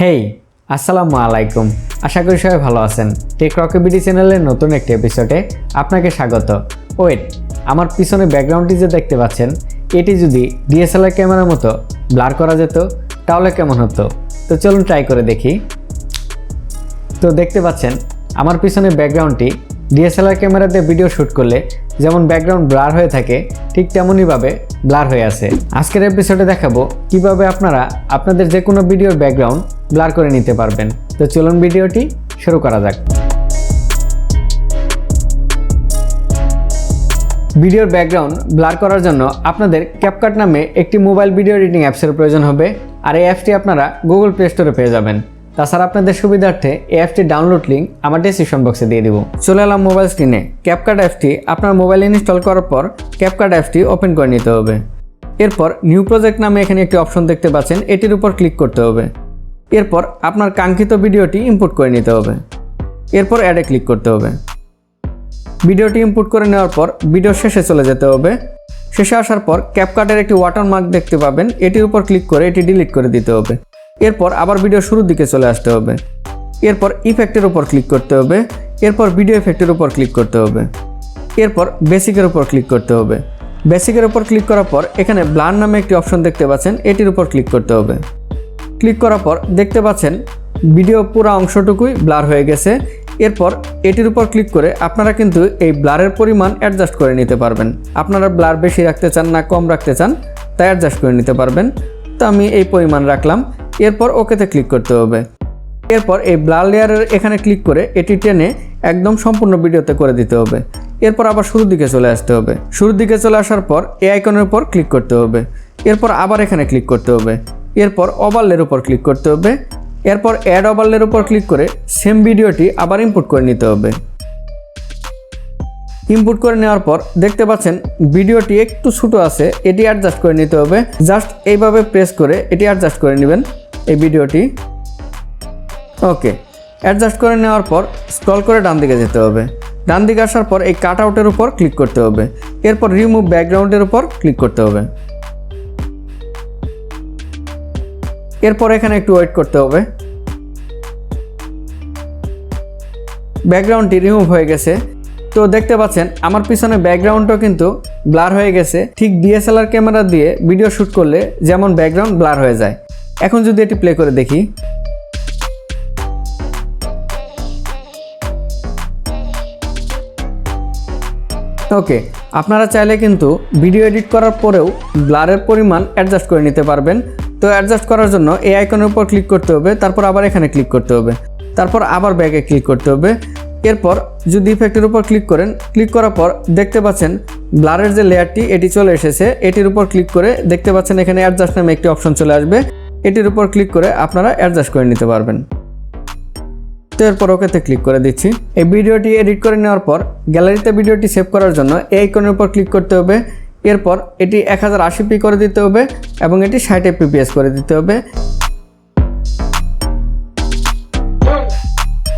হেই আসসালামু আলাইকুম, আশা করি সবাই ভালো আছেন। টেক রকেবিডি চ্যানেলের নতুন একটি এপিসোডে আপনাকে স্বাগত। ওয়েট, আমার পিছনে ব্যাকগ্রাউন্ডটি যে দেখতে পাচ্ছেন, এটি যদি ডিএসএলআর ক্যামেরার মতো ব্লার করা যেত তাহলে কেমন হতো? তো চলুন ট্রাই করে দেখি। তো দেখতে পাচ্ছেন আমার পিছনে ব্যাকগ্রাউন্ডটি ডিএসএলআর ক্যামেরা দিয়ে ভিডিও শ্যুট করলে যেমন ব্যাকগ্রাউন্ড ব্লার হয়ে থাকে, ঠিক তেমনইভাবে ব্লার হয়ে আছে। আজকের এপিসোডে দেখাবো কিভাবে আপনারা আপনাদের যে কোনো ভিডিওর ব্যাকগ্রাউন্ড ব্লার করে নিতে পারবেন। তো চলুন ভিডিওটি শুরু করা যাক। ভিডিওর ব্যাকগ্রাউন্ড ব্লার করার জন্য আপনাদের CapCut নামে একটি মোবাইল ভিডিও এডিটিং অ্যাপসের প্রয়োজন হবে, আর এই অ্যাপসটি আপনারা গুগল প্লে স্টোরে পেয়ে যাবেন। তাছাড়া আপনাদের সুবিধার্থে এই অ্যাপটির ডাউনলোড লিঙ্ক আমার ডেসক্রিপশন বক্সে দিয়ে দিব। চলে এলাম মোবাইল স্ক্রিনে। CapCut অ্যাপসটি আপনার মোবাইলে ইনস্টল করার পর CapCut অ্যাপসটি ওপেন করে নিতে হবে। এরপর নিউ প্রজেক্ট নামে এখানে একটি অপশন দেখতে পাচ্ছেন, এটির উপর ক্লিক করতে হবে। এরপর আপনার কাঙ্ক্ষিত ভিডিওটি ইম্পোর্ট করে নিতে হবে। এরপর অ্যাডে ক্লিক করতে হবে। ভিডিওটি ইম্পোর্ট করে নেওয়ার পর ভিডিও শেষে চলে যেতে হবে। শেষে আসার পর CapCut-এর একটি ওয়াটারমার্ক দেখতে পাবেন, এটির উপর ক্লিক করে এটি ডিলিট করে দিতে হবে। এরপর আবার ভিডিও শুরুর দিকে চলে আসতে হবে। এরপর ইফেক্টের উপর ক্লিক করতে হবে। এরপর ভিডিও ইফেক্টের উপর ক্লিক করতে হবে। এরপর বেসিকের উপর ক্লিক করতে হবে। বেসিকের উপর ক্লিক করার পর এখানে ব্লার নামে একটি অপশন দেখতে পাচ্ছেন, এটির উপর ক্লিক করতে হবে। ক্লিক করার পর দেখতে পাচ্ছেন ভিডিও পুরো অংশটুকুই ব্লার হয়ে গেছে। এরপর এটির উপর ক্লিক করে আপনারা কিন্তু এই ব্লারের পরিমাণ অ্যাডজাস্ট করে নিতে পারবেন। আপনারা ব্লার বেশি রাখতে চান না কম রাখতে চান তাই অ্যাডজাস্ট করে নিতে পারবেন। তো আমি এই পরিমাণ রাখলাম। এরপর ওকেতে ক্লিক করতে হবে। এরপর এই ব্লার লেয়ারের এখানে ক্লিক করে এটি টেনে একদম সম্পূর্ণ ভিডিওতে করে দিতে হবে। এরপর আবার শুরুর দিকে চলে আসতে হবে। শুরুর দিকে চলে আসার পর এই আইকনের উপর ক্লিক করতে হবে। এরপর আবার এখানে ক্লিক করতে হবে। এরপর ওভারলের উপর ক্লিক করতে হবে। এরপর অ্যাড ওভারলের উপর ক্লিক করে সেম ভিডিওটি আবার ইম্পোর্ট করে নিতে হবে। ইম্পোর্ট করে নেওয়ার পর দেখতে পাচ্ছেন ভিডিওটি একটু ছোটো আছে, এটি অ্যাডজাস্ট করে নিতে হবে। জাস্ট এইভাবে প্রেস করে এটি অ্যাডজাস্ট করে নেবেন এই ভিডিওটি। ওকে, অ্যাডজাস্ট করে নেওয়ার পর স্ক্রল করে ডান দিকে যেতে হবে। ডান দিকে আসার পর এই কাট আউটের উপর ক্লিক করতে হবে। এরপর রিমুভ ব্যাকগ্রাউন্ডের উপর ক্লিক করতে হবে। এরপর এখানে একটু ওয়েট করতে হবে। ব্যাকগ্রাউন্ডটি রিমুভ হয়ে গেছে। তো দেখতে পাচ্ছেন আমার পিছনে ব্যাকগ্রাউন্ডটাও কিন্তু ব্লার হয়ে গেছে, ঠিক ডিএসএলআর ক্যামেরা দিয়ে ভিডিও শ্যুট করলে যেমন ব্যাকগ্রাউন্ড ব্লার হয়ে যায়। এখন যদি এটি প্লে করে দেখি, ওকে, আপনারা চাইলে কিন্তু ভিডিও এডিট করার পরেও ব্লারের পরিমাণ অ্যাডজাস্ট করে নিতে পারবেন। তো অ্যাডজাস্ট করার জন্য এই আইকনের উপর ক্লিক করতে হবে, তারপর আবার এখানে ক্লিক করতে হবে, তারপর আবার ব্যাকে ক্লিক করতে হবে। এরপর যদি ইফেক্টের উপর ক্লিক করেন, ক্লিক করার পর দেখতে পাচ্ছেন ব্লারের যে লেয়ারটি এটি চলে এসেছে। এটির উপর ক্লিক করে দেখতে পাচ্ছেন এখানে অ্যাডজাস্ট নামে একটি অপশন চলে আসবে, এটির উপর ক্লিক করে আপনারা অ্যাডজাস্ট করে নিতে পারবেন। তো এরপর ওকেতে ক্লিক করে দিচ্ছি। এই ভিডিওটি এডিট করে নেওয়ার পর গ্যালারিতে ভিডিওটি সেভ করার জন্য এই আইকনের উপর ক্লিক করতে হবে। এরপর এটি 1080p করে দিতে হবে এবং এটি 60 fps করে দিতে হবে।